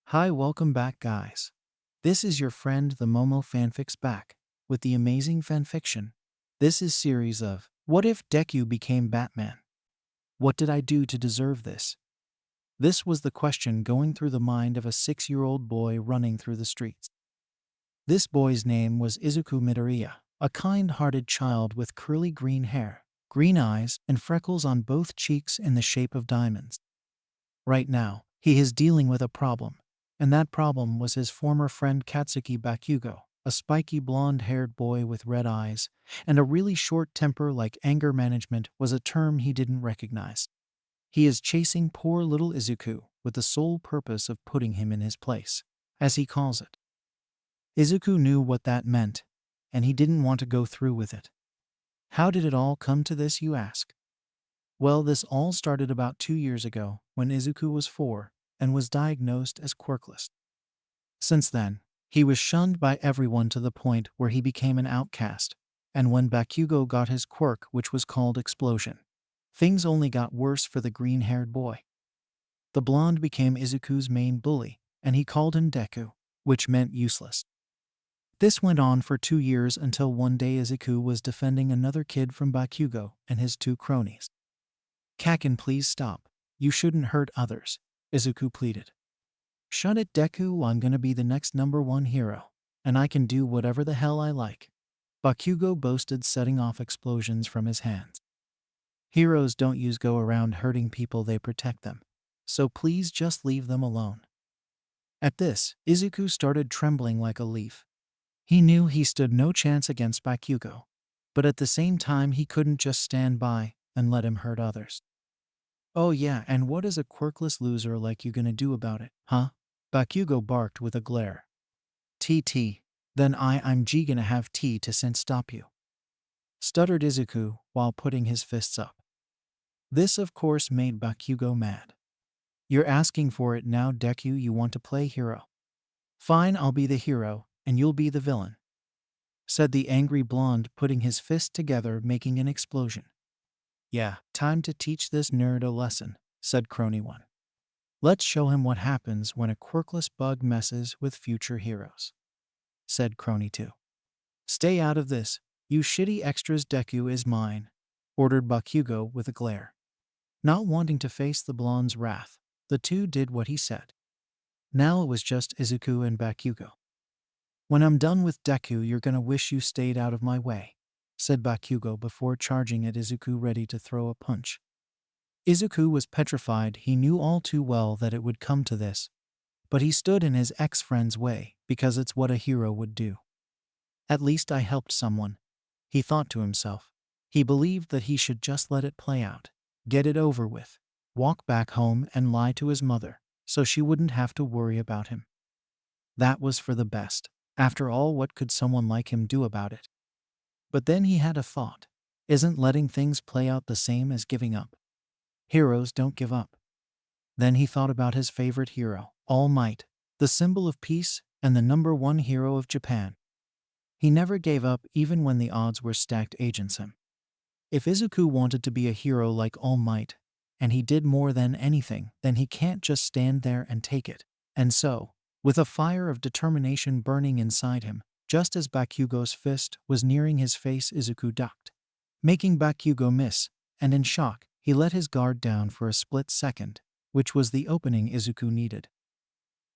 Hi, welcome back, guys. This is your friend the Momo Fanfics back with the amazing fanfiction. This is series of What If Deku Became Batman? What did I do to deserve this? This was the question going through the mind of a 6-year-old boy running through the streets. This boy's name was Izuku Midoriya, a kind-hearted child with curly green hair, green eyes, and freckles on both cheeks in the shape of diamonds. Right now, he is dealing with a problem, and that problem was his former friend Katsuki Bakugo, a spiky blonde-haired boy with red eyes, and a really short temper like anger management was a term he didn't recognize. He is chasing poor little Izuku with the sole purpose of putting him in his place, as he calls it. Izuku knew what that meant, and he didn't want to go through with it. How did it all come to this, you ask? Well, this all started about 2 years ago when Izuku was 4 and was diagnosed as quirkless. Since then, he was shunned by everyone to the point where he became an outcast, and when Bakugo got his quirk, which was called Explosion, things only got worse for the green-haired boy. The blonde became Izuku's main bully, and he called him Deku, which meant useless. This went on for 2 years until one day Izuku was defending another kid from Bakugo and his 2 cronies. "Kaken, please stop. You shouldn't hurt others," Izuku pleaded. "Shut it, Deku, I'm gonna be the next #1 hero, and I can do whatever the hell I like," Bakugo boasted, setting off explosions from his hands. "Heroes don't go around hurting people, they protect them. So please just leave them alone." At this, Izuku started trembling like a leaf. He knew he stood no chance against Bakugo, but at the same time he couldn't just stand by and let him hurt others. "Oh yeah, and what is a quirkless loser like you gonna do about it, huh?" Bakugo barked with a glare. "TT, then I'm gonna have tea to stop you," stuttered Izuku while putting his fists up. This of course made Bakugo mad. "You're asking for it now, Deku, you want to play hero? Fine, I'll be the hero, and you'll be the villain," said the angry blonde, putting his fists together making an explosion. "Yeah, time to teach this nerd a lesson," said Crony 1. "Let's show him what happens when a quirkless bug messes with future heroes," said Crony 2. "Stay out of this, you shitty extras, Deku is mine," ordered Bakugo with a glare. Not wanting to face the blonde's wrath, the two did what he said. Now it was just Izuku and Bakugo. "When I'm done with Deku, you're gonna wish you stayed out of my way," said Bakugo before charging at Izuku, ready to throw a punch. Izuku was petrified. He knew all too well that it would come to this, but he stood in his ex-friend's way because it's what a hero would do. "At least I helped someone," he thought to himself. He believed that he should just let it play out, get it over with, walk back home and lie to his mother so she wouldn't have to worry about him. That was for the best. After all, what could someone like him do about it? But then he had a thought. Isn't letting things play out the same as giving up? Heroes don't give up. Then he thought about his favorite hero, All Might, the symbol of peace and the #1 hero of Japan. He never gave up even when the odds were stacked against him. If Izuku wanted to be a hero like All Might, and he did more than anything, then he can't just stand there and take it. And so, with a fire of determination burning inside him, just as Bakugo's fist was nearing his face, Izuku ducked, making Bakugo miss, and in shock, he let his guard down for a split second, which was the opening Izuku needed.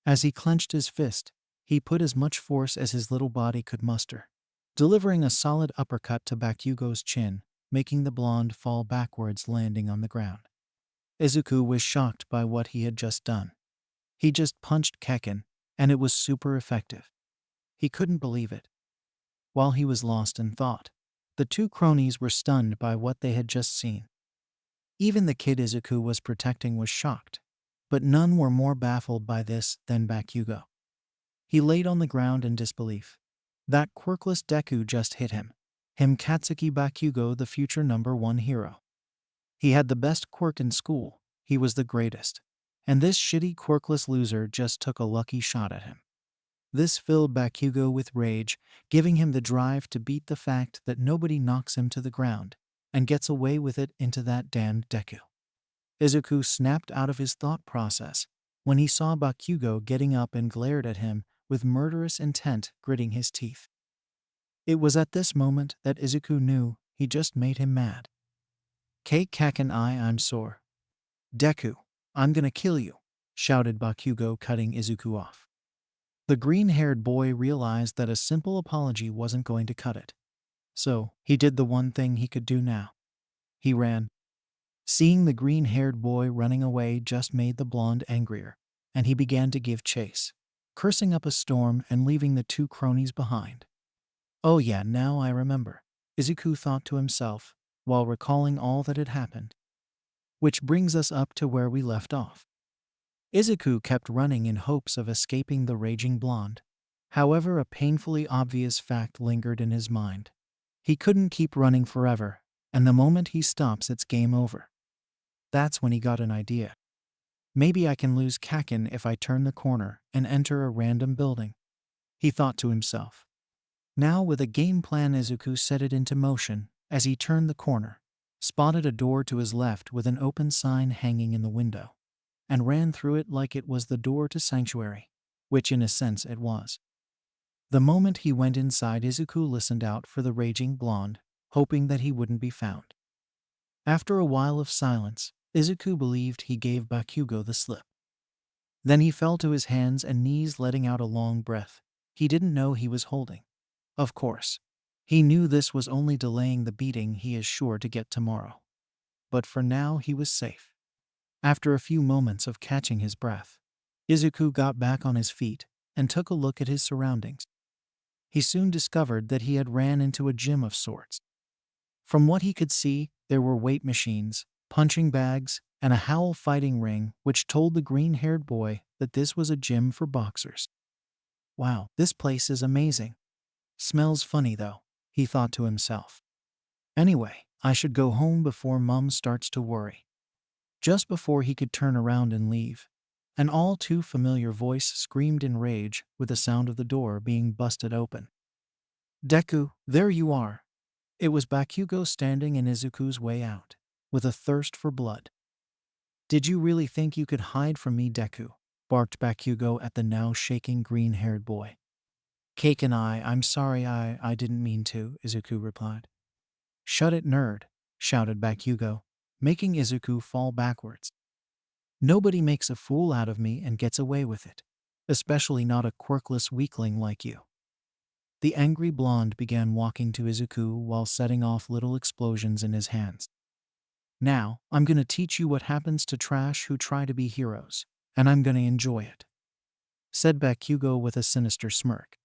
As he clenched his fist, he put as much force as his little body could muster, delivering a solid uppercut to Bakugo's chin, making the blonde fall backwards, landing on the ground. Izuku was shocked by what he had just done. He just punched Kekken, and it was super effective. He couldn't believe it. While he was lost in thought, the 2 cronies were stunned by what they had just seen. Even the kid Izuku was protecting was shocked, but none were more baffled by this than Bakugo. He laid on the ground in disbelief. That quirkless Deku just hit him. Him, Katsuki Bakugo, the future #1 hero. He had the best quirk in school, he was the greatest. And this shitty quirkless loser just took a lucky shot at him. This filled Bakugo with rage, giving him the drive to beat the fact that nobody knocks him to the ground and gets away with it into that damned Deku. Izuku snapped out of his thought process when he saw Bakugo getting up and glared at him with murderous intent, gritting his teeth. It was at this moment that Izuku knew he just made him mad. "Kate Kaken I'm sore. Deku, I'm gonna kill you," shouted Bakugo, cutting Izuku off. The green-haired boy realized that a simple apology wasn't going to cut it. So, he did the one thing he could do now. He ran. Seeing the green-haired boy running away just made the blonde angrier, and he began to give chase, cursing up a storm and leaving the two cronies behind. "Oh yeah, now I remember," Izuku thought to himself, while recalling all that had happened. Which brings us up to where we left off. Izuku kept running in hopes of escaping the raging blonde. However, a painfully obvious fact lingered in his mind. He couldn't keep running forever, and the moment he stops it's game over. That's when he got an idea. Maybe I can lose Kaken if I turn the corner and enter a random building, he thought to himself. Now with a game plan, Izuku set it into motion as he turned the corner, spotted a door to his left with an open sign hanging in the window, and ran through it like it was the door to Sanctuary, which in a sense it was. The moment he went inside, Izuku listened out for the raging blonde, hoping that he wouldn't be found. After a while of silence, Izuku believed he gave Bakugo the slip. Then he fell to his hands and knees, letting out a long breath he didn't know he was holding. Of course, he knew this was only delaying the beating he is sure to get tomorrow. But for now he was safe. After a few moments of catching his breath, Izuku got back on his feet and took a look at his surroundings. He soon discovered that he had ran into a gym of sorts. From what he could see, there were weight machines, punching bags, and a howl fighting ring, which told the green-haired boy that this was a gym for boxers. Wow, this place is amazing. Smells funny though, he thought to himself. Anyway, I should go home before Mum starts to worry. Just before he could turn around and leave, an all too familiar voice screamed in rage with the sound of the door being busted open. "Deku, there you are." It was Bakugo standing in Izuku's way out, with a thirst for blood. "Did you really think you could hide from me, Deku?" barked Bakugo at the now shaking green-haired boy. "Cake and I'm sorry, I didn't mean to," Izuku replied. "Shut it, nerd," shouted Bakugo, making Izuku fall backwards. "Nobody makes a fool out of me and gets away with it, especially not a quirkless weakling like you." The angry blonde began walking to Izuku while setting off little explosions in his hands. "Now, I'm gonna teach you what happens to trash who try to be heroes, and I'm gonna enjoy it," said Bakugo with a sinister smirk.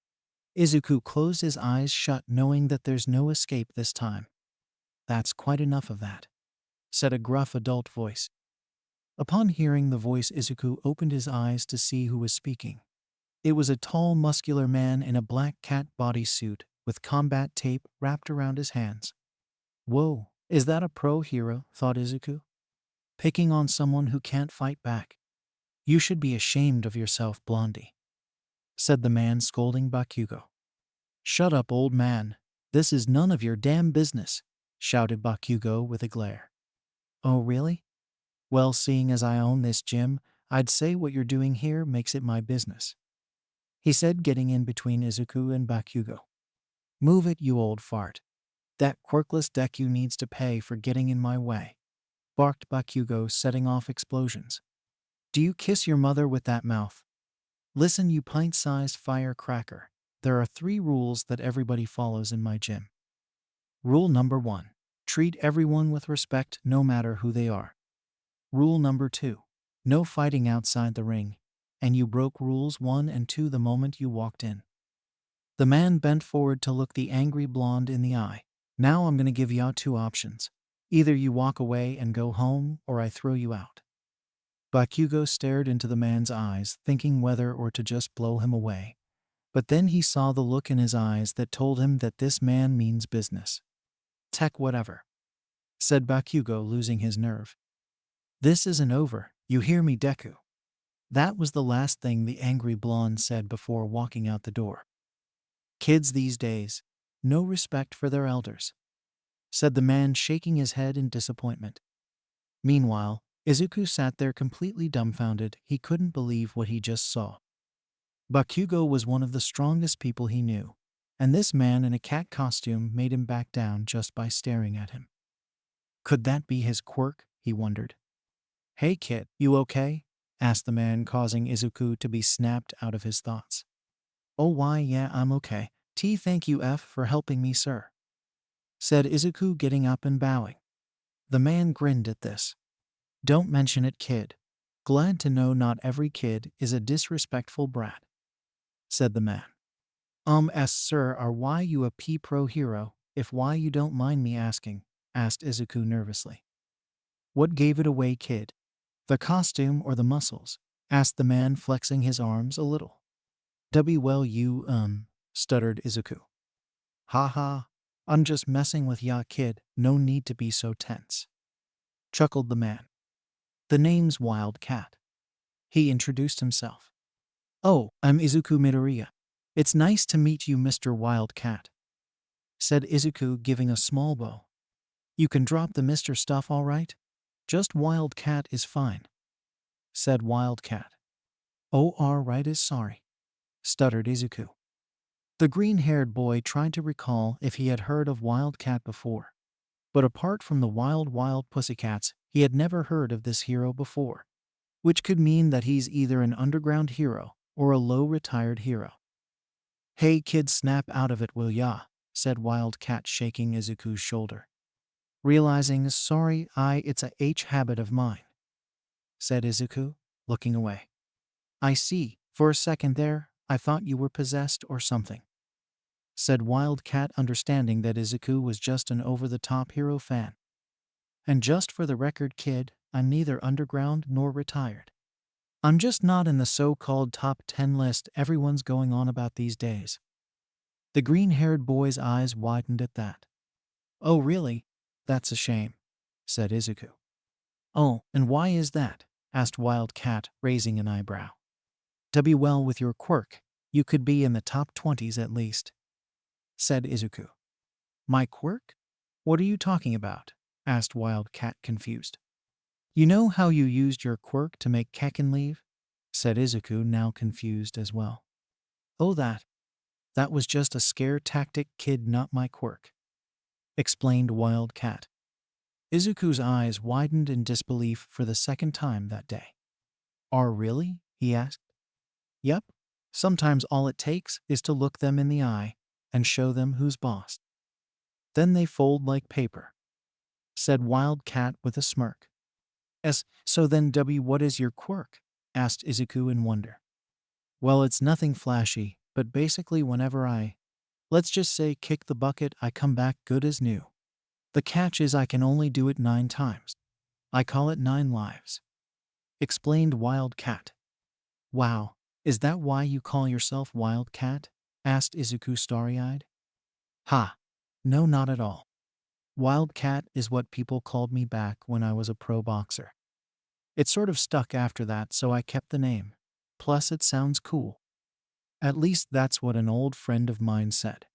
Izuku closed his eyes shut, knowing that there's no escape this time. "That's quite enough of that," said a gruff adult voice. Upon hearing the voice, Izuku opened his eyes to see who was speaking. It was a tall, muscular man in a black cat bodysuit with combat tape wrapped around his hands. "Whoa, is that a pro hero?" thought Izuku. "Picking on someone who can't fight back. You should be ashamed of yourself, Blondie," said the man, scolding Bakugo. "Shut up, old man. This is none of your damn business," shouted Bakugo with a glare. "Oh, really? Well, seeing as I own this gym, I'd say what you're doing here makes it my business," he said, getting in between Izuku and Bakugo. "Move it, you old fart. That quirkless Deku needs to pay for getting in my way," barked Bakugo, setting off explosions. "Do you kiss your mother with that mouth? Listen, you pint-sized firecracker. There are 3 rules that everybody follows in my gym. Rule number 1. Treat everyone with respect no matter who they are. Rule number 2. No fighting outside the ring. And you broke rules 1 and 2 the moment you walked in." The man bent forward to look the angry blonde in the eye. "Now I'm going to give you 2 options. Either you walk away and go home, or I throw you out." Bakugo stared into the man's eyes, thinking whether or to just blow him away. But then he saw the look in his eyes that told him that this man means business. "Tech whatever," said Bakugo, losing his nerve. "This isn't over, you hear me, Deku?" That was the last thing the angry blonde said before walking out the door. "Kids these days, no respect for their elders," said the man, shaking his head in disappointment. Meanwhile, Izuku sat there completely dumbfounded. He couldn't believe what he just saw. Bakugo was one of the strongest people he knew, and this man in a cat costume made him back down just by staring at him. Could that be his quirk? He wondered. Hey kid, you okay? Asked the man, causing Izuku to be snapped out of his thoughts. Oh why yeah, I'm okay. Thank you F for helping me sir, said Izuku, getting up and bowing. The man grinned at this. Don't mention it kid. Glad to know not every kid is a disrespectful brat, said the man. Sir, are why you a pro hero, if why you don't mind me asking, asked Izuku nervously. What gave it away kid? The costume or the muscles? Asked the man, flexing his arms a little. Well you, stuttered Izuku. Ha ha, I'm just messing with ya kid, no need to be so tense, chuckled the man. The name's Wildcat. He introduced himself. Oh, I'm Izuku Midoriya. It's nice to meet you Mr. Wildcat, said Izuku, giving a small bow. You can drop the Mr. stuff all right? Just Wildcat is fine, said Wildcat. Oh right is sorry, stuttered Izuku. The green-haired boy tried to recall if he had heard of Wildcat before, but apart from the wild pussycats, he had never heard of this hero before, which could mean that he's either an underground hero or a low-retired hero. Hey kid, snap out of it will ya, said Wildcat, shaking Izuku's shoulder. Realizing, sorry, it's a habit of mine, said Izuku, looking away. I see, for a second there, I thought you were possessed or something, said Wildcat, understanding that Izuku was just an over-the-top hero fan. And just for the record kid, I'm neither underground nor retired. I'm just not in the so-called top 10 list everyone's going on about these days. The green-haired boy's eyes widened at that. Oh really? That's a shame, said Izuku. Oh, and why is that? Asked Wildcat, raising an eyebrow. Well, with your quirk, you could be in the top 20s at least, said Izuku. My quirk? What are you talking about? Asked Wildcat, confused. You know how you used your quirk to make Kekken leave? Said Izuku, now confused as well. Oh that was just a scare tactic kid, not my quirk, explained Wildcat. Izuku's eyes widened in disbelief for the second time that day. Really? He asked. Yep. Sometimes all it takes is to look them in the eye and show them who's boss. Then they fold like paper, said Wildcat with a smirk. So then what is your quirk? Asked Izuku in wonder. Well, it's nothing flashy, but basically whenever let's just say kick the bucket, I come back good as new. The catch is I can only do it 9 times. I call it 9 lives, explained Wildcat. Wow, is that why you call yourself Wildcat? Asked Izuku, starry-eyed. Ha! No, not at all. Wildcat is what people called me back when I was a pro boxer. It sort of stuck after that, so I kept the name. Plus it sounds cool. At least that's what an old friend of mine said,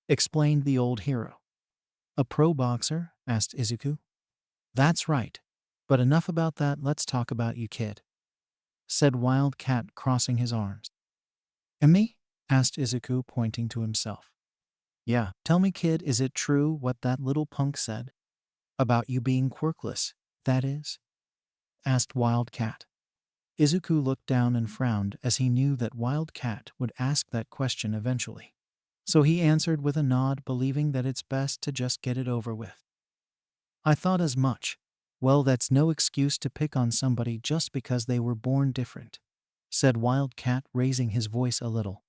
explained the old hero. A pro boxer? Asked Izuku. That's right. But enough about that, let's talk about you kid, said Wildcat, crossing his arms. And me? Asked Izuku, pointing to himself. Yeah, tell me kid, is it true what that little punk said? About you being quirkless, that is? Asked Wildcat. Izuku looked down and frowned as he knew that Wildcat would ask that question eventually. So he answered with a nod, believing that it's best to just get it over with. I thought as much. Well, that's no excuse to pick on somebody just because they were born different, said Wildcat, raising his voice a little.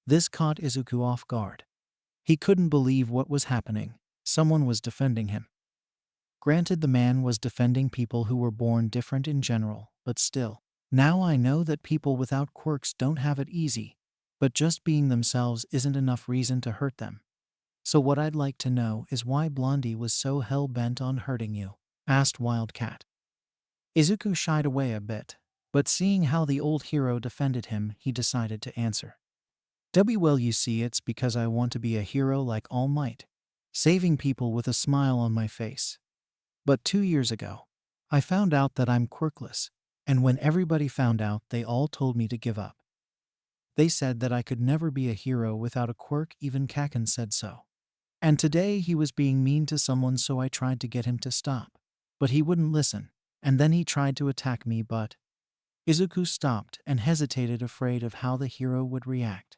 This caught Izuku off guard. He couldn't believe what was happening. Someone was defending him. Granted, the man was defending people who were born different in general, but still. Now I know that people without quirks don't have it easy, but just being themselves isn't enough reason to hurt them. So what I'd like to know is why Blondie was so hell-bent on hurting you, asked Wildcat. Izuku shied away a bit, but seeing how the old hero defended him, he decided to answer. Well, you see, it's because I want to be a hero like All Might, saving people with a smile on my face. But 2 years ago, I found out that I'm quirkless, and when everybody found out, they all told me to give up. They said that I could never be a hero without a quirk, even Kaken said so. And today he was being mean to someone, so I tried to get him to stop. But he wouldn't listen, and then he tried to attack me, but Izuku stopped and hesitated, afraid of how the hero would react.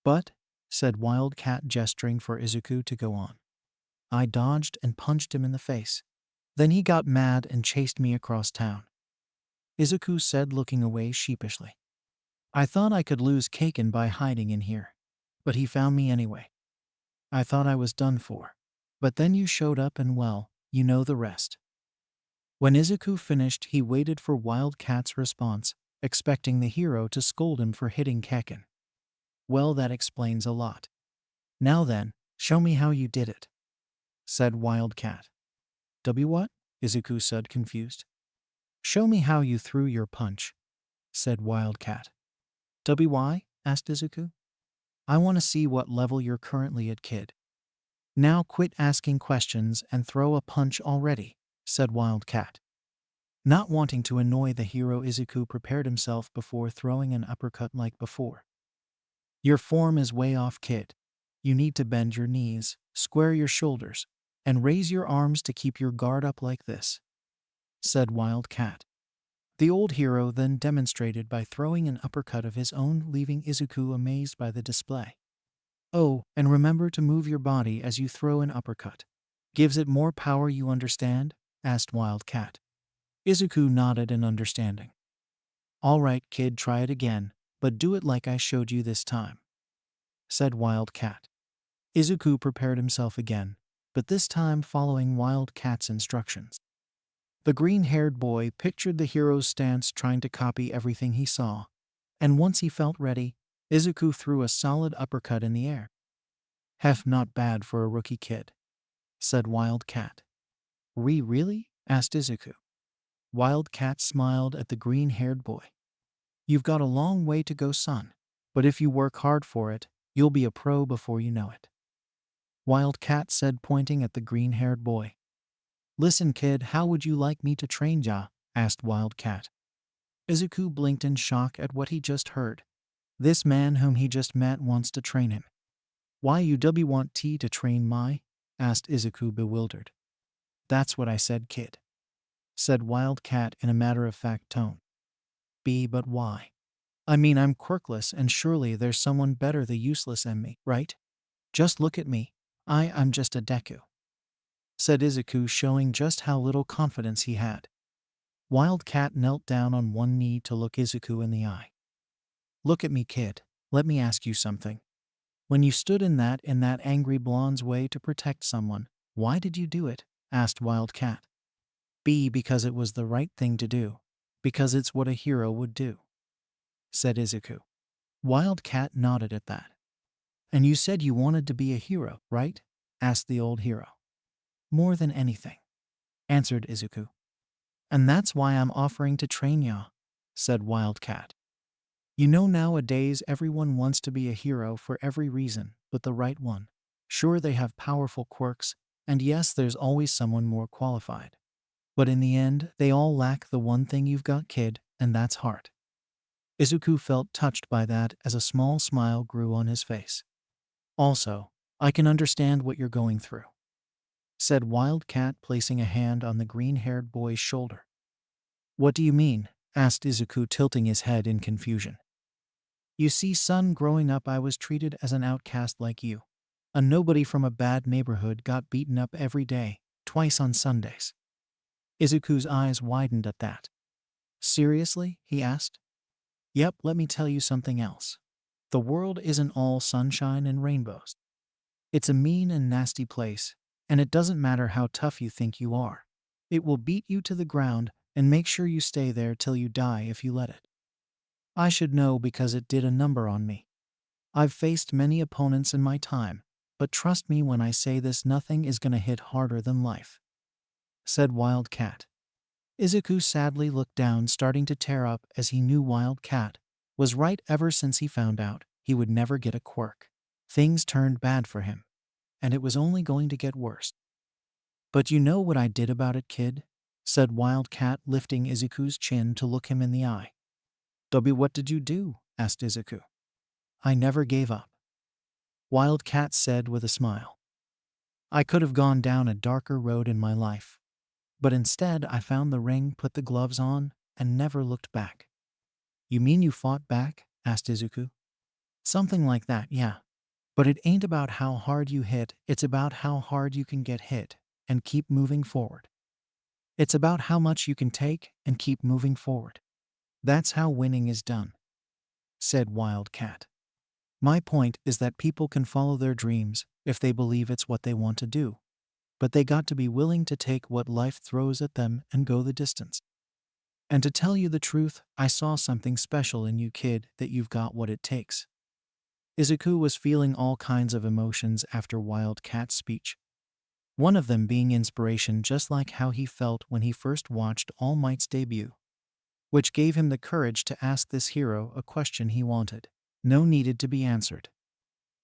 But, said Wildcat, gesturing for Izuku to go on. I dodged and punched him in the face. Then he got mad and chased me across town. Izuku said, looking away sheepishly. I thought I could lose Kaken by hiding in here, but he found me anyway. I thought I was done for. But then you showed up and, well, you know the rest. When Izuku finished, he waited for Wildcat's response, expecting the hero to scold him for hitting Kaken. Well, that explains a lot. Now then, show me how you did it, said Wildcat. What? Izuku said, confused. Show me how you threw your punch, said Wildcat. Why? Asked Izuku. I want to see what level you're currently at, kid. Now quit asking questions and throw a punch already, said Wildcat. Not wanting to annoy the hero, Izuku prepared himself before throwing an uppercut like before. Your form is way off, kid. You need to bend your knees, square your shoulders, and raise your arms to keep your guard up like this, said Wildcat. The old hero then demonstrated by throwing an uppercut of his own, leaving Izuku amazed by the display. Oh, and remember to move your body as you throw an uppercut. Gives it more power, you understand? Asked Wildcat. Izuku nodded in understanding. All right, kid, try it again, but do it like I showed you this time, said Wildcat. Izuku prepared himself again, but this time following Wildcat's instructions. The green-haired boy pictured the hero's stance, trying to copy everything he saw, and once he felt ready, Izuku threw a solid uppercut in the air. Hef, not bad for a rookie kid, said Wildcat. Really? Asked Izuku. Wildcat smiled at the green-haired boy. You've got a long way to go, son, but if you work hard for it, you'll be a pro before you know it, Wildcat said, pointing at the green-haired boy. Listen, kid, how would you like me to train ya? Asked Wildcat. Izuku blinked in shock at what he just heard. This man whom he just met wants to train him. Why you want to train my? Asked Izuku, bewildered. That's what I said, kid, said Wildcat in a matter-of-fact tone. But why? I mean, I'm quirkless, and surely there's someone better than useless than me, right? Just look at me. I'm just a Deku, said Izuku, showing just how little confidence he had. Wildcat knelt down on one knee to look Izuku in the eye. Look at me, kid. Let me ask you something. When you stood in that angry blonde's way to protect someone, why did you do it? Asked Wildcat. Because it was the right thing to do. Because it's what a hero would do, said Izuku. Wildcat nodded at that. And you said you wanted to be a hero, right? Asked the old hero. More than anything, answered Izuku. And that's why I'm offering to train ya, said Wildcat. You know, nowadays everyone wants to be a hero for every reason but the right one. Sure, they have powerful quirks, and yes, there's always someone more qualified. But in the end, they all lack the one thing you've got, kid, and that's heart. Izuku felt touched by that as a small smile grew on his face. Also, I can understand what you're going through, said Wildcat, placing a hand on the green-haired boy's shoulder. What do you mean? Asked Izuku, tilting his head in confusion. You see, son, growing up I was treated as an outcast like you. A nobody from a bad neighborhood, got beaten up every day, twice on Sundays. Izuku's eyes widened at that. Seriously? He asked. Yep, let me tell you something else. The world isn't all sunshine and rainbows. It's a mean and nasty place, and it doesn't matter how tough you think you are. It will beat you to the ground and make sure you stay there till you die if you let it. I should know because it did a number on me. I've faced many opponents in my time, but trust me when I say this, nothing is gonna hit harder than life, said Wildcat. Izuku sadly looked down, starting to tear up, as he knew Wildcat was right. Ever since he found out he would never get a quirk, things turned bad for him, and it was only going to get worse. But you know what I did about it, kid? said Wildcat, lifting Izuku's chin to look him in the eye. What did you do? Asked Izuku. I never gave up, Wildcat said with a smile. I could have gone down a darker road in my life, but instead I found the ring, put the gloves on, and never looked back. You mean you fought back? Asked Izuku. Something like that, yeah. But it ain't about how hard you hit, it's about how hard you can get hit and keep moving forward. It's about how much you can take and keep moving forward. That's how winning is done, said Wildcat. My point is that people can follow their dreams if they believe it's what they want to do, but they got to be willing to take what life throws at them and go the distance. And to tell you the truth, I saw something special in you, kid, that you've got what it takes. Izuku was feeling all kinds of emotions after Wildcat's speech. One of them being inspiration, just like how he felt when he first watched All Might's debut, which gave him the courage to ask this hero a question he wanted. No needed to be answered.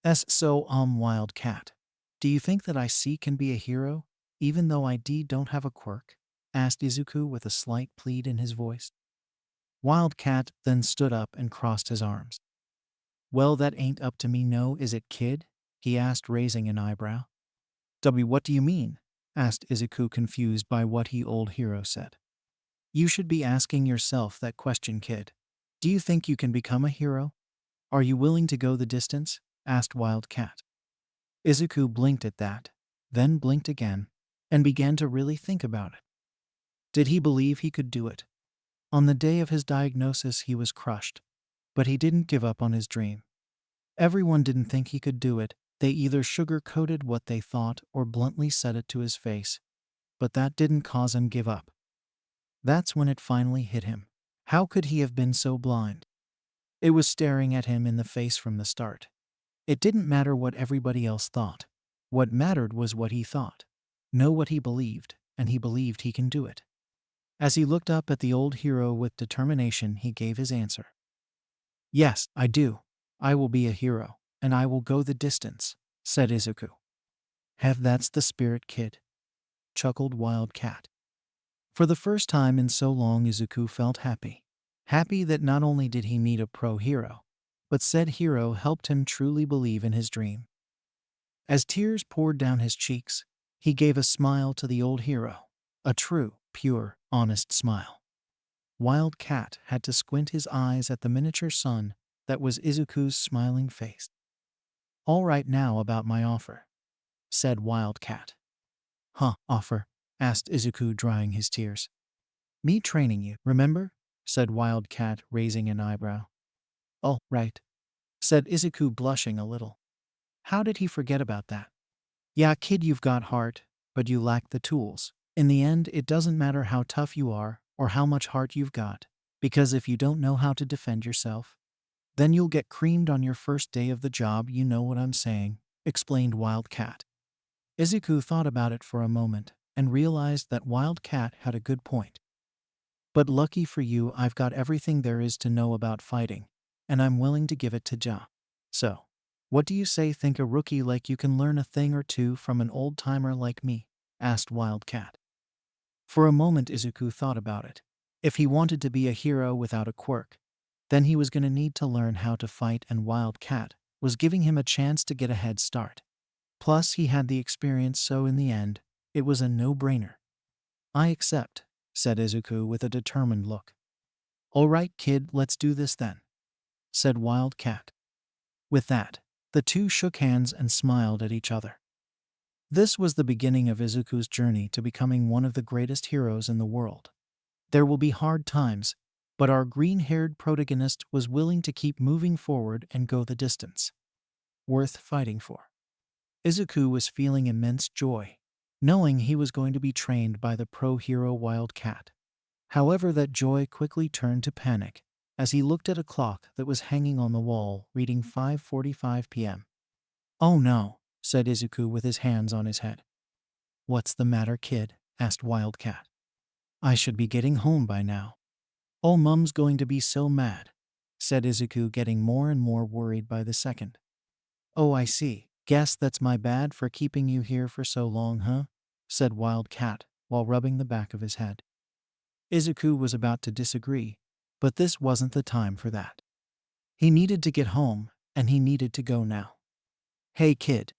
So, Wildcat, do you think that I can be a hero, even though I don't have a quirk? Asked Izuku with a slight plead in his voice. Wildcat then stood up and crossed his arms. Well, that ain't up to me, no, is it, kid? He asked, raising an eyebrow. What do you mean? Asked Izuku, confused by what old hero said. You should be asking yourself that question, kid. Do you think you can become a hero? Are you willing to go the distance? Asked Wildcat. Izuku blinked at that, then blinked again, and began to really think about it. Did he believe he could do it? On the day of his diagnosis he was crushed, but he didn't give up on his dream. Everyone didn't think he could do it. They either sugar-coated what they thought or bluntly said it to his face, but that didn't cause him give up. That's when it finally hit him. How could he have been so blind? It was staring at him in the face from the start. It didn't matter what everybody else thought. What mattered was what he thought. Know what he believed, and he believed he can do it. As he looked up at the old hero with determination, he gave his answer. Yes, I do. I will be a hero, and I will go the distance, said Izuku. That's the spirit, kid, chuckled Wildcat. For the first time in so long, Izuku felt happy. Happy that not only did he meet a pro hero, but said hero helped him truly believe in his dream. As tears poured down his cheeks, he gave a smile to the old hero, a true, pure, honest smile. Wildcat had to squint his eyes at the miniature sun that was Izuku's smiling face. All right, now about my offer, said Wildcat. Offer? Asked Izuku, drying his tears. Me training you, remember? Said Wildcat, raising an eyebrow. Oh, right, said Izuku, blushing a little. How did he forget about that? Yeah, kid, you've got heart, but you lack the tools. In the end, it doesn't matter how tough you are or how much heart you've got, because if you don't know how to defend yourself, then you'll get creamed on your first day of the job, you know what I'm saying, explained Wildcat. Izuku thought about it for a moment and realized that Wildcat had a good point. But lucky for you, I've got everything there is to know about fighting, and I'm willing to give it to Ja. So, what do you say? Think a rookie like you can learn a thing or two from an old-timer like me? Asked Wildcat. For a moment Izuku thought about it. If he wanted to be a hero without a quirk, then he was going to need to learn how to fight, and Wildcat was giving him a chance to get a head start. Plus he had the experience, so in the end, it was a no-brainer. I accept, said Izuku with a determined look. All right, kid, let's do this then, said Wildcat. With that, the two shook hands and smiled at each other. This was the beginning of Izuku's journey to becoming one of the greatest heroes in the world. There will be hard times, but our green-haired protagonist was willing to keep moving forward and go the distance. Worth fighting for. Izuku was feeling immense joy, knowing he was going to be trained by the pro hero Wildcat. However, that joy quickly turned to panic as he looked at a clock that was hanging on the wall, reading 5:45 p.m. Oh no, said Izuku with his hands on his head. What's the matter, kid? Asked Wildcat. I should be getting home by now. Oh, Mum's going to be so mad, said Izuku, getting more and more worried by the second. Oh, I see. Guess that's my bad for keeping you here for so long, huh? Said Wildcat, while rubbing the back of his head. Izuku was about to disagree, but this wasn't the time for that. He needed to get home, and he needed to go now. Hey kid,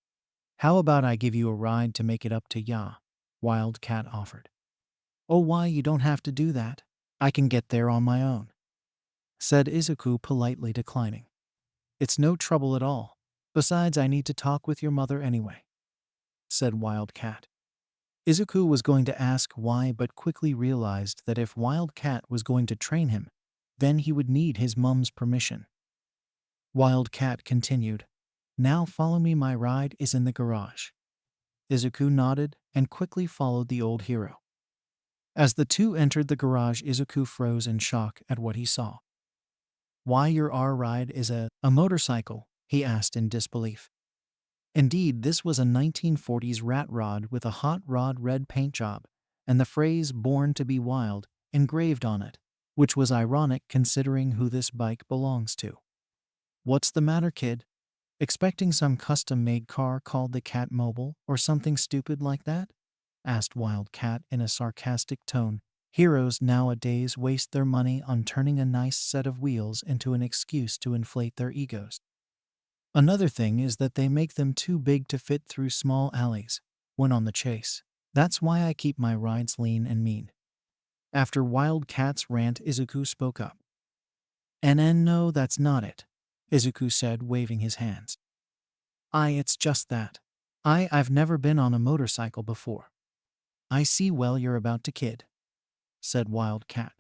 how about I give you a ride to make it up to Ya? Wildcat offered. Oh, why, you don't have to do that. I can get there on my own, said Izuku, politely declining. It's no trouble at all. Besides, I need to talk with your mother anyway, said Wildcat. Izuku was going to ask why, but quickly realized that if Wildcat was going to train him, then he would need his mum's permission. Wildcat continued, Now follow me, my ride is in the garage. Izuku nodded and quickly followed the old hero. As the two entered the garage, Izuku froze in shock at what he saw. Why, your ride is a motorcycle? He asked in disbelief. Indeed, this was a 1940s rat rod with a hot rod red paint job, and the phrase "born to be wild" engraved on it, which was ironic considering who this bike belongs to. What's the matter, kid? Expecting some custom-made car called the Cat Mobile or something stupid like that? Asked Wildcat in a sarcastic tone. Heroes nowadays waste their money on turning a nice set of wheels into an excuse to inflate their egos. Another thing is that they make them too big to fit through small alleys when on the chase. That's why I keep my rides lean and mean. After Wildcat's rant, Izuku spoke up. No, that's not it, Izuku said, waving his hands. It's just that. I've never been on a motorcycle before. I see, well, you're about to kid, said Wildcat.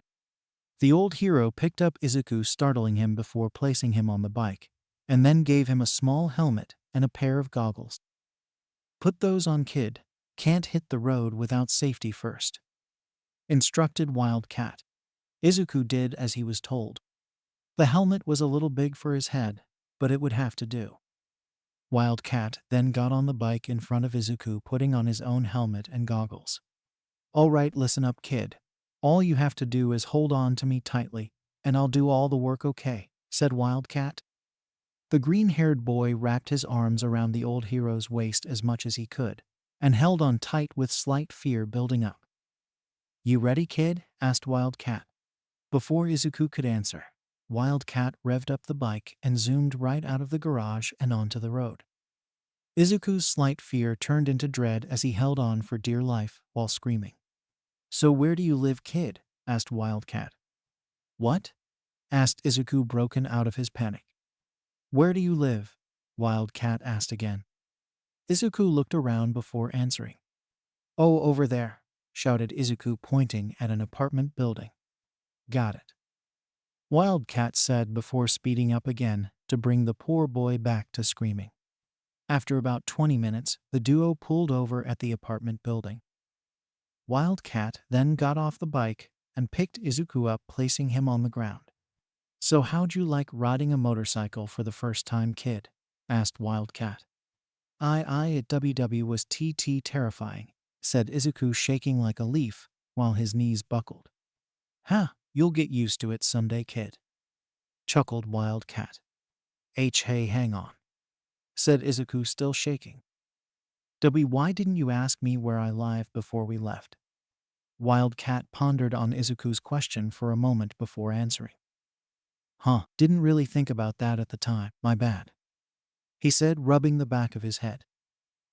The old hero picked up Izuku, startling him before placing him on the bike, and then gave him a small helmet and a pair of goggles. Put those on, kid. Can't hit the road without safety first, instructed Wildcat. Izuku did as he was told. The helmet was a little big for his head, but it would have to do. Wildcat then got on the bike in front of Izuku, putting on his own helmet and goggles. All right, listen up, kid. All you have to do is hold on to me tightly, and I'll do all the work, okay? Said Wildcat. The green-haired boy wrapped his arms around the old hero's waist as much as he could, and held on tight with slight fear building up. You ready, kid? Asked Wildcat. Before Izuku could answer, Wildcat revved up the bike and zoomed right out of the garage and onto the road. Izuku's slight fear turned into dread as he held on for dear life while screaming. So where do you live, kid? Asked Wildcat. What? Asked Izuku, broken out of his panic. Where do you live? Wildcat asked again. Izuku looked around before answering. Oh, over there, shouted Izuku, pointing at an apartment building. Got it, Wildcat said before speeding up again to bring the poor boy back to screaming. After about 20 minutes, the duo pulled over at the apartment building. Wildcat then got off the bike and picked Izuku up, placing him on the ground. So how'd you like riding a motorcycle for the first time, kid? Asked Wildcat. It was terrifying, said Izuku, shaking like a leaf while his knees buckled. Huh, you'll get used to it someday, kid, chuckled Wildcat. Hey, hang on, said Izuku, still shaking. Why didn't you ask me where I live before we left? Wildcat pondered on Izuku's question for a moment before answering. Didn't really think about that at the time, my bad, he said, rubbing the back of his head.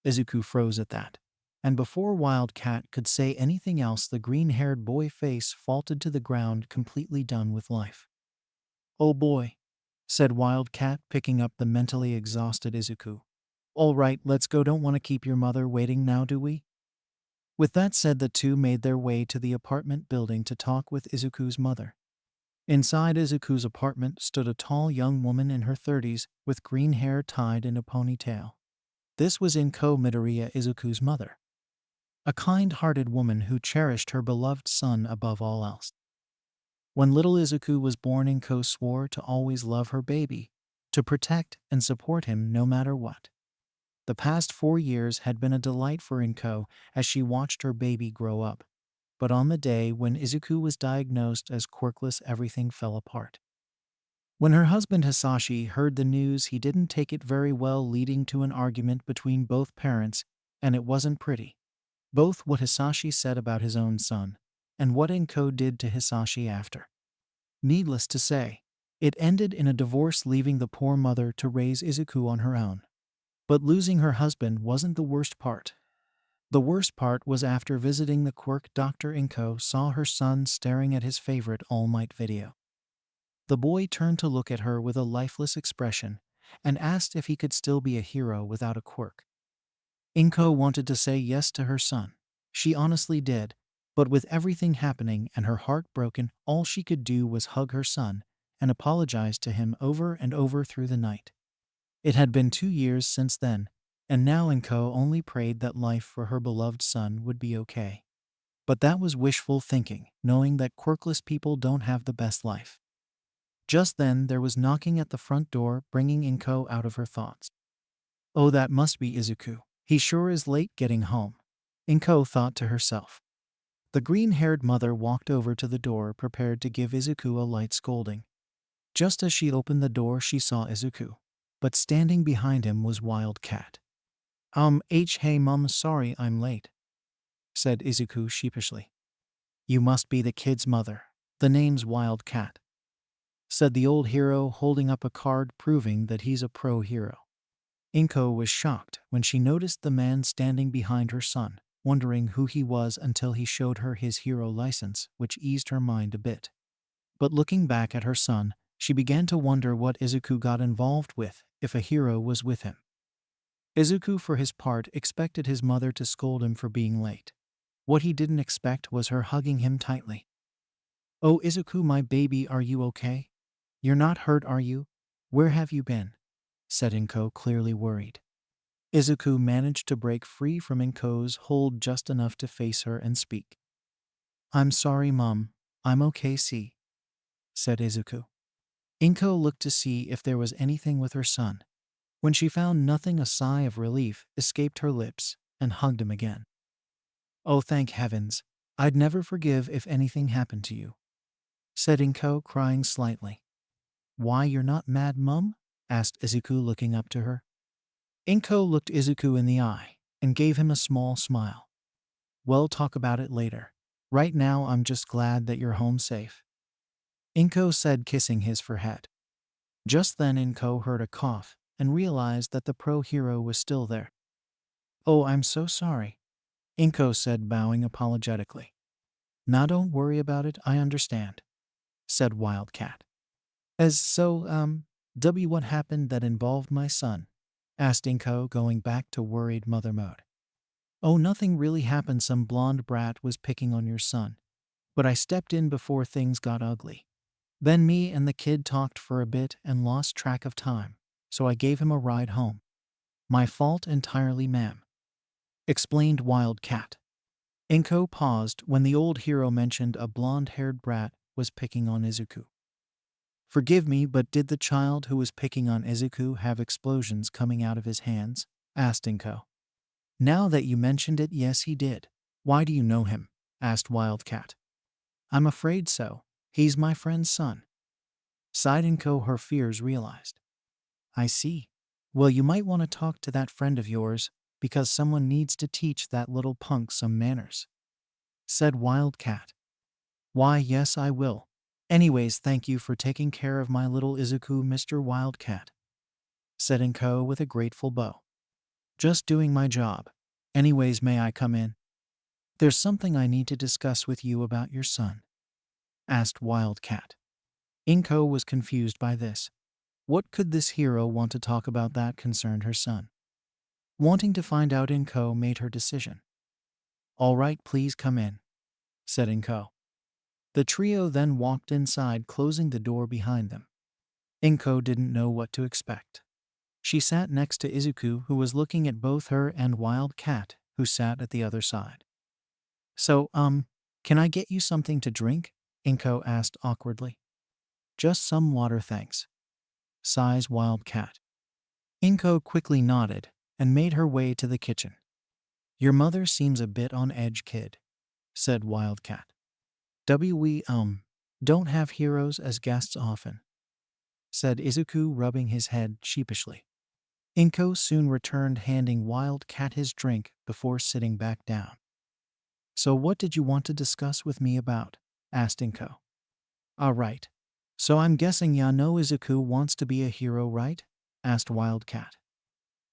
Izuku froze at that, and before Wildcat could say anything else, the green-haired boy face faulted to the ground, completely done with life. Oh boy, said Wildcat, picking up the mentally exhausted Izuku. All right, let's go. Don't want to keep your mother waiting now, do we? With that said, the two made their way to the apartment building to talk with Izuku's mother. Inside Izuku's apartment stood a tall young woman in her 30s with green hair tied in a ponytail. This was Inko Midoriya, Izuku's mother, a kind-hearted woman who cherished her beloved son above all else. When little Izuku was born, Inko swore to always love her baby, to protect and support him no matter what. The past 4 years had been a delight for Inko as she watched her baby grow up. But on the day when Izuku was diagnosed as quirkless, everything fell apart. When her husband Hisashi heard the news, he didn't take it very well, leading to an argument between both parents, and it wasn't pretty. Both what Hisashi said about his own son, and what Inko did to Hisashi after. Needless to say, it ended in a divorce, leaving the poor mother to raise Izuku on her own. But losing her husband wasn't the worst part. The worst part was after visiting the quirk, Dr. Inko saw her son staring at his favorite All Might video. The boy turned to look at her with a lifeless expression and asked if he could still be a hero without a quirk. Inko wanted to say yes to her son. She honestly did, but with everything happening and her heart broken, all she could do was hug her son and apologize to him over and over through the night. It had been 2 years since then, and now Inko only prayed that life for her beloved son would be okay. But that was wishful thinking, knowing that quirkless people don't have the best life. Just then there was knocking at the front door, bringing Inko out of her thoughts. Oh, that must be Izuku. He sure is late getting home, Inko thought to herself. The green-haired mother walked over to the door, prepared to give Izuku a light scolding. Just as she opened the door, she saw Izuku, but standing behind him was Wildcat. Hey mum, sorry I'm late, said Izuku sheepishly. You must be the kid's mother. The name's Wildcat, said the old hero, holding up a card proving that he's a pro hero. Inko was shocked when she noticed the man standing behind her son, wondering who he was until he showed her his hero license, which eased her mind a bit. But looking back at her son, she began to wonder what Izuku got involved with if a hero was with him. Izuku, for his part, expected his mother to scold him for being late. What he didn't expect was her hugging him tightly. Oh, Izuku, my baby, are you okay? You're not hurt, are you? Where have you been? Said Inko, clearly worried. Izuku managed to break free from Inko's hold just enough to face her and speak. I'm sorry, Mum. I'm okay, said Izuku. Inko looked to see if there was anything with her son. When she found nothing, a sigh of relief escaped her lips and hugged him again. Oh, thank heavens. I'd never forgive if anything happened to you, said Inko, crying slightly. Why, you're not mad, Mum? Asked Izuku, looking up to her. Inko looked Izuku in the eye and gave him a small smile. We'll talk about it later. Right now I'm just glad that you're home safe, Inko said, kissing his forehead. Just then Inko heard a cough and realized that the pro hero was still there. Oh, I'm so sorry, Inko said, bowing apologetically. Now don't worry about it, I understand, said Wildcat. What happened that involved my son? Asked Inko, going back to worried mother mode. Oh, nothing really happened. Some blonde brat was picking on your son, but I stepped in before things got ugly. Then me and the kid talked for a bit and lost track of time, so I gave him a ride home. My fault entirely, ma'am, explained Wildcat. Inko paused when the old hero mentioned a blonde-haired brat was picking on Izuku. Forgive me, but did the child who was picking on Izuku have explosions coming out of his hands? Asked Inko. Now that you mentioned it, yes, he did. Why do you know him? Asked Wildcat. I'm afraid so. He's my friend's son, sighed Inko, her fears realized. I see. Well, you might want to talk to that friend of yours, because someone needs to teach that little punk some manners, said Wildcat. Why, yes, I will. Anyways, thank you for taking care of my little Izuku, Mr. Wildcat, said Inko with a grateful bow. Just doing my job. Anyways, may I come in? There's something I need to discuss with you about your son, asked Wildcat. Inko was confused by this. What could this hero want to talk about that concerned her son? Wanting to find out, Inko made her decision. All right, please come in, said Inko. The trio then walked inside, closing the door behind them. Inko didn't know what to expect. She sat next to Izuku, who was looking at both her and Wildcat, who sat at the other side. So, can I get you something to drink? Inko asked awkwardly. Just some water, thanks, sighs Wildcat. Inko quickly nodded and made her way to the kitchen. Your mother seems a bit on edge, kid, said Wildcat. We don't have heroes as guests often, said Izuku, rubbing his head sheepishly. Inko soon returned, handing Wildcat his drink before sitting back down. So what did you want to discuss with me about? Asked Inko. Alright. So I'm guessing ya know Izuku wants to be a hero, right? Asked Wildcat.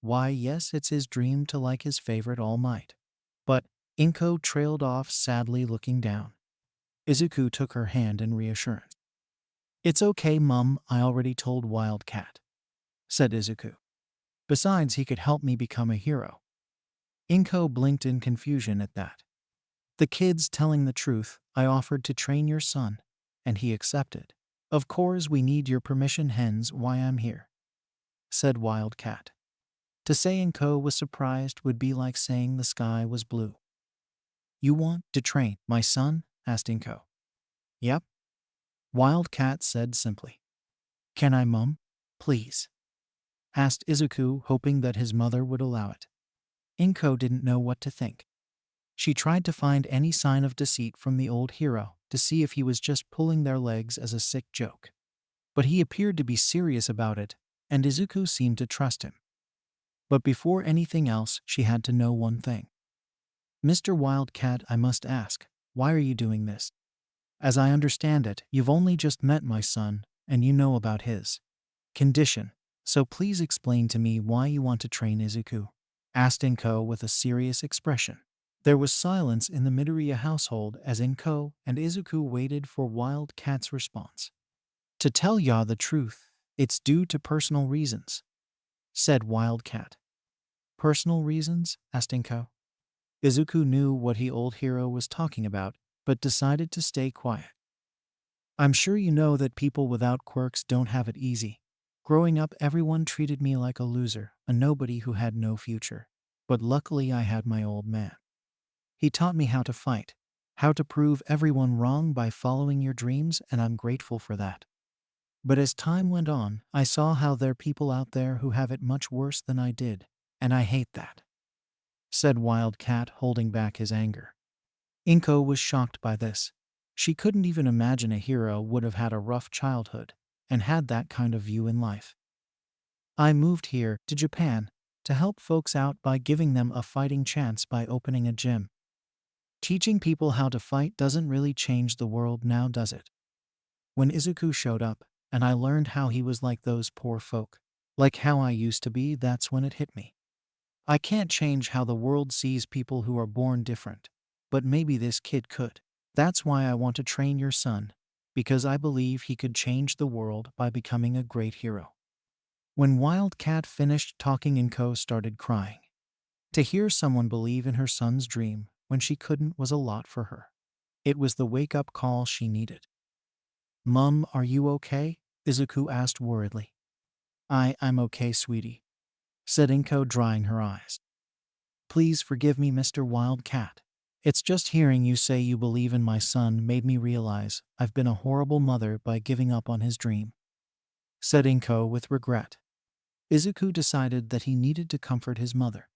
Why, yes, it's his dream to like his favorite All Might. But Inko trailed off sadly, looking down. Izuku took her hand in reassurance. It's okay, Mum, I already told Wildcat, said Izuku. Besides, he could help me become a hero. Inko blinked in confusion at that. The kid's telling the truth. I offered to train your son, and he accepted. Of course, we need your permission, hence why I'm here, said Wildcat. To say Inko was surprised would be like saying the sky was blue. You want to train my son? Asked Inko. Yep, Wildcat said simply. Can I, Mum? Please, asked Izuku, hoping that his mother would allow it. Inko didn't know what to think. She tried to find any sign of deceit from the old hero to see if he was just pulling their legs as a sick joke. But he appeared to be serious about it, and Izuku seemed to trust him. But before anything else, she had to know one thing. Mr. Wildcat, I must ask, why are you doing this? As I understand it, you've only just met my son, and you know about his condition. So please explain to me why you want to train Izuku, asked Inko with a serious expression. There was silence in the Midoriya household as Inko and Izuku waited for Wildcat's response. To tell ya the truth, it's due to personal reasons, said Wildcat. Personal reasons? Asked Inko. Izuku knew what the old hero was talking about, but decided to stay quiet. I'm sure you know that people without quirks don't have it easy. Growing up, everyone treated me like a loser, a nobody who had no future. But luckily I had my old man. He taught me how to fight, how to prove everyone wrong by following your dreams, and I'm grateful for that. But as time went on, I saw how there are people out there who have it much worse than I did, and I hate that, said Wildcat, holding back his anger. Inko was shocked by this. She couldn't even imagine a hero would have had a rough childhood and had that kind of view in life. I moved here to Japan to help folks out by giving them a fighting chance by opening a gym. Teaching people how to fight doesn't really change the world now, does it? When Izuku showed up, and I learned how he was like those poor folk, like how I used to be, that's when it hit me. I can't change how the world sees people who are born different, but maybe this kid could. That's why I want to train your son, because I believe he could change the world by becoming a great hero. When Wildcat finished talking, Inko started crying. To hear someone believe in her son's dream when she couldn't was a lot for her. It was the wake-up call she needed. Mum, are you okay? Izuku asked worriedly. I'm okay, sweetie, said Inko, drying her eyes. Please forgive me, Mr. Wildcat. It's just hearing you say you believe in my son made me realize I've been a horrible mother by giving up on his dream, said Inko with regret. Izuku decided that he needed to comfort his mother.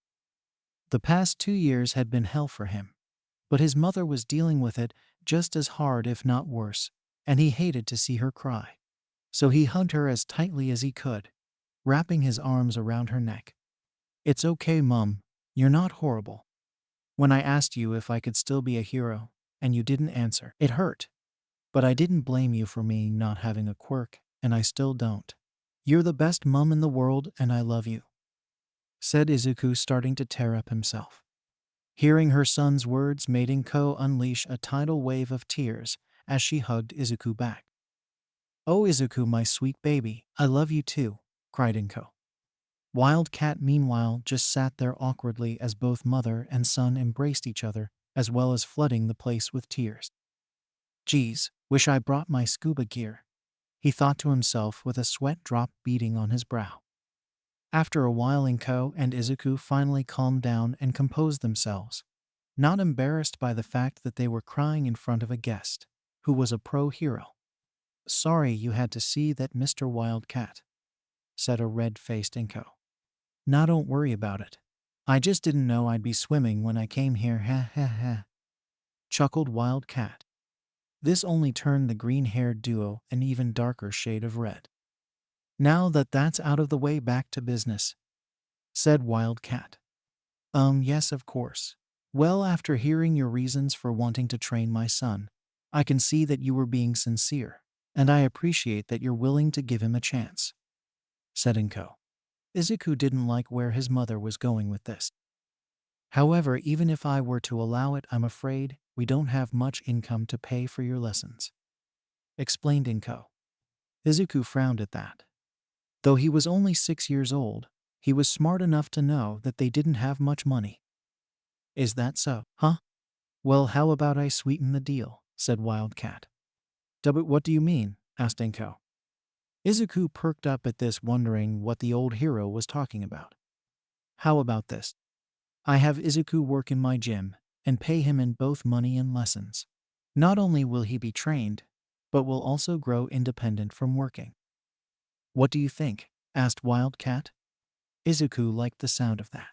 The past 2 years had been hell for him, but his mother was dealing with it just as hard, if not worse, and he hated to see her cry. So he hugged her as tightly as he could, wrapping his arms around her neck. It's okay, Mum, you're not horrible. When I asked you if I could still be a hero, and you didn't answer, it hurt. But I didn't blame you for me not having a quirk, and I still don't. You're the best mum in the world, and I love you, said Izuku, starting to tear up himself. Hearing her son's words made Inko unleash a tidal wave of tears as she hugged Izuku back. Oh, Izuku, my sweet baby, I love you too, cried Inko. Wildcat, meanwhile, just sat there awkwardly as both mother and son embraced each other, as well as flooding the place with tears. Geez, wish I brought my scuba gear, he thought to himself with a sweat drop beading on his brow. After a while, Inko and Izuku finally calmed down and composed themselves, not embarrassed by the fact that they were crying in front of a guest who was a pro hero. Sorry you had to see that, Mr. Wildcat, said a red-faced Inko. Nah, don't worry about it. I just didn't know I'd be swimming when I came here, ha ha ha, chuckled Wildcat. This only turned the green-haired duo an even darker shade of red. Now that that's out of the way, back to business, said Wildcat. Yes, of course. Well, after hearing your reasons for wanting to train my son, I can see that you were being sincere, and I appreciate that you're willing to give him a chance, said Inko. Izuku didn't like where his mother was going with this. However, even if I were to allow it, I'm afraid we don't have much income to pay for your lessons, explained Inko. Izuku frowned at that. Though he was only 6 years old, he was smart enough to know that they didn't have much money. Is that so? Huh? Well, how about I sweeten the deal, said Wildcat. But what do you mean? Asked Inko. Izuku perked up at this, wondering what the old hero was talking about. How about this? I have Izuku work in my gym and pay him in both money and lessons. Not only will he be trained, but will also grow independent from working. What do you think? Asked Wildcat. Izuku liked the sound of that.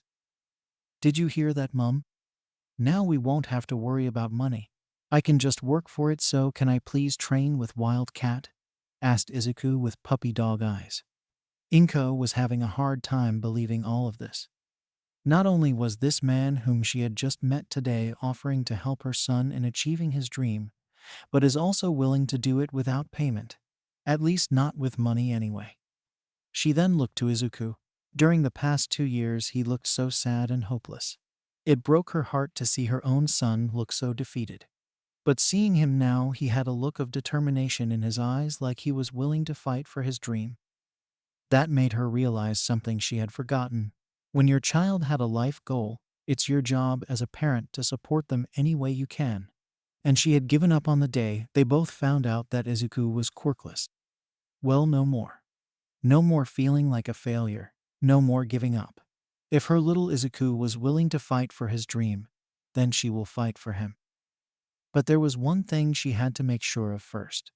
Did you hear that, Mum? Now we won't have to worry about money. I can just work for it, so can I please train with Wildcat? Asked Izuku with puppy dog eyes. Inko was having a hard time believing all of this. Not only was this man whom she had just met today offering to help her son in achieving his dream, but is also willing to do it without payment, at least not with money anyway. She then looked to Izuku. During the past 2 years, he looked so sad and hopeless. It broke her heart to see her own son look so defeated. But seeing him now, he had a look of determination in his eyes, like he was willing to fight for his dream. That made her realize something she had forgotten. When your child had a life goal, it's your job as a parent to support them any way you can. And she had given up on the day they both found out that Izuku was quirkless. Well, no more. No more feeling like a failure. No more giving up. If her little Izuku was willing to fight for his dream, then she will fight for him. But there was one thing she had to make sure of first.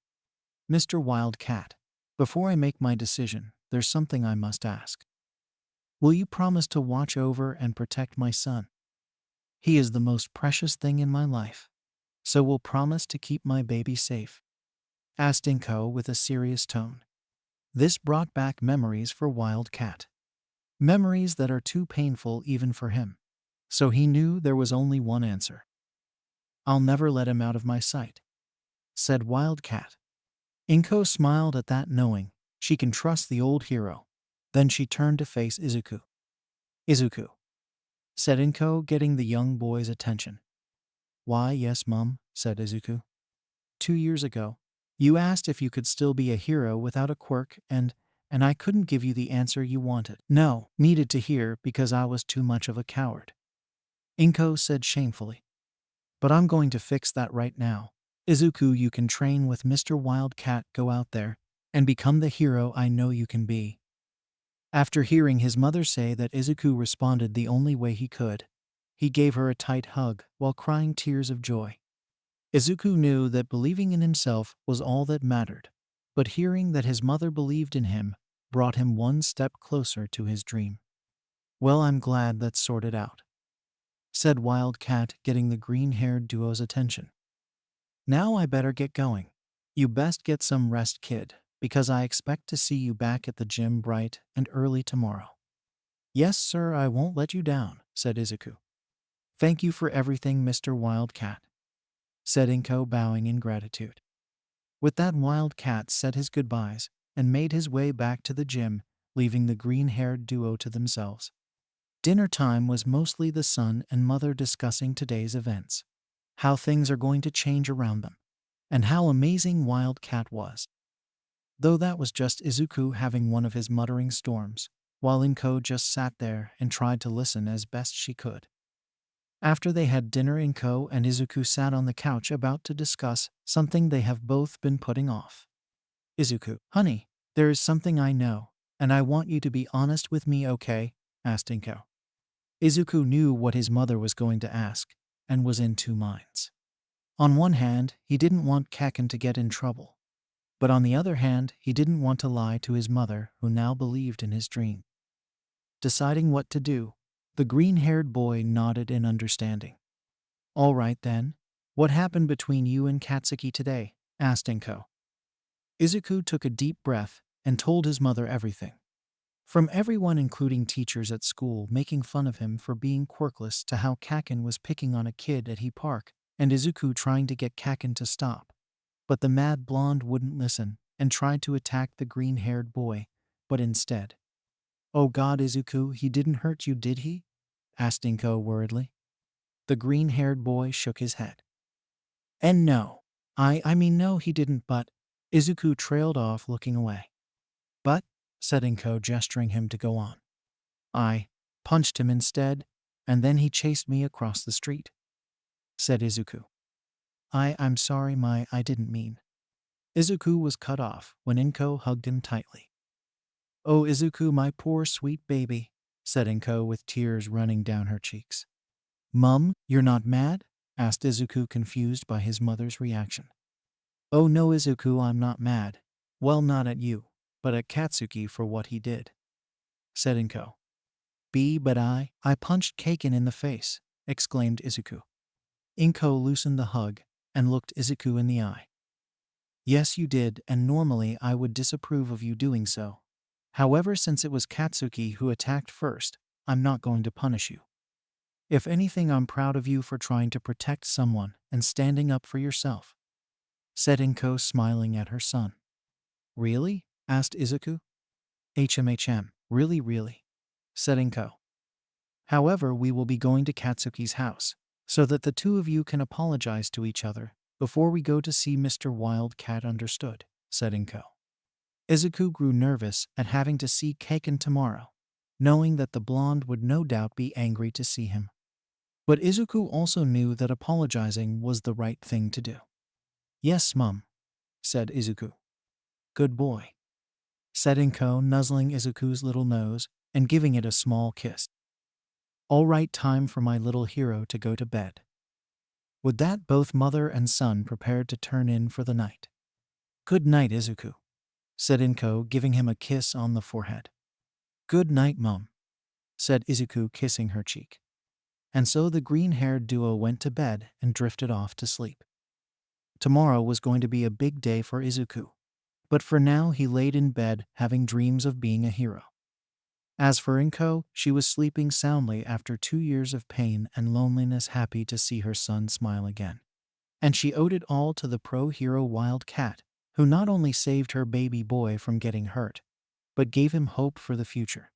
Mr. Wildcat, before I make my decision, there's something I must ask. Will you promise to watch over and protect my son? He is the most precious thing in my life. So will promise to keep my baby safe? Asked Inko with a serious tone. This brought back memories for Wildcat. Memories that are too painful even for him. So he knew there was only one answer. I'll never let him out of my sight, said Wildcat. Inko smiled at that, knowing she can trust the old hero. Then she turned to face Izuku. Izuku, said Inko, getting the young boy's attention. Why, yes, Mum, said Izuku. 2 years ago, you asked if you could still be a hero without a quirk, and I couldn't give you the answer you wanted. No, needed to hear because I was too much of a coward, Inko said shamefully. But I'm going to fix that right now. Izuku, you can train with Mr. Wildcat, go out there, and become the hero I know you can be. After hearing his mother say that, Izuku responded the only way he could. He gave her a tight hug while crying tears of joy. Izuku knew that believing in himself was all that mattered, but hearing that his mother believed in him brought him one step closer to his dream. Well, I'm glad that's sorted out, said Wildcat, getting the green-haired duo's attention. Now I better get going. You best get some rest, kid, because I expect to see you back at the gym bright and early tomorrow. Yes, sir, I won't let you down, said Izuku. Thank you for everything, Mr. Wildcat, said Inko, bowing in gratitude. With that, Wildcat said his goodbyes and made his way back to the gym, leaving the green-haired duo to themselves. Dinner time was mostly the son and mother discussing today's events, how things are going to change around them, and how amazing Wildcat was. Though that was just Izuku having one of his muttering storms, while Inko just sat there and tried to listen as best she could. After they had dinner, Inko and Izuku sat on the couch about to discuss something they have both been putting off. Izuku, honey, there is something I know, and I want you to be honest with me, okay? Asked Inko. Izuku knew what his mother was going to ask, and was in two minds. On one hand, he didn't want Kaken to get in trouble. But on the other hand, he didn't want to lie to his mother, who now believed in his dream. Deciding what to do, the green-haired boy nodded in understanding. All right then, what happened between you and Katsuki today? Asked Inko. Izuku took a deep breath and told his mother everything. From everyone, including teachers at school, making fun of him for being quirkless, to how Kaken was picking on a kid at He Park, and Izuku trying to get Kaken to stop. But the mad blonde wouldn't listen and tried to attack the green-haired boy, but instead. "Oh God, Izuku, he didn't hurt you, did he?" asked Inko worriedly. The green-haired boy shook his head. "And no. I mean no, he didn't, but—" Izuku trailed off, looking away. "But," said Inko, gesturing him to go on. "I punched him instead, and then he chased me across the street," said Izuku. I'm sorry, I didn't mean." Izuku was cut off when Inko hugged him tightly. "Oh, Izuku, my poor sweet baby," said Inko with tears running down her cheeks. "Mum, you're not mad?" asked Izuku, confused by his mother's reaction. "Oh no, Izuku, I'm not mad. Well, not at you, but at Katsuki for what he did," said Inko. But I punched Kaken in the face," exclaimed Izuku. Inko loosened the hug and looked Izuku in the eye. "Yes, you did, and normally I would disapprove of you doing so. However, since it was Katsuki who attacked first, I'm not going to punish you. If anything, I'm proud of you for trying to protect someone and standing up for yourself," said Inko, smiling at her son. "Really?" asked Izuku. Really, said Inko. "However, we will be going to Katsuki's house, so that the two of you can apologize to each other before we go to see Mr. Wildcat." "Understood," said Inko. Izuku grew nervous at having to see Kaken tomorrow, knowing that the blonde would no doubt be angry to see him. But Izuku also knew that apologizing was the right thing to do. "Yes, Mum," said Izuku. "Good boy," said Inko, nuzzling Izuku's little nose and giving it a small kiss. "All right, time for my little hero to go to bed." With that, both mother and son prepared to turn in for the night. "Good night, Izuku," said Inko, giving him a kiss on the forehead. "Good night, Mum," said Izuku, kissing her cheek. And so the green-haired duo went to bed and drifted off to sleep. Tomorrow was going to be a big day for Izuku, but for now he laid in bed having dreams of being a hero. As for Inko, she was sleeping soundly after 2 years of pain and loneliness, happy to see her son smile again. And she owed it all to the pro-hero Wildcat, who not only saved her baby boy from getting hurt, but gave him hope for the future.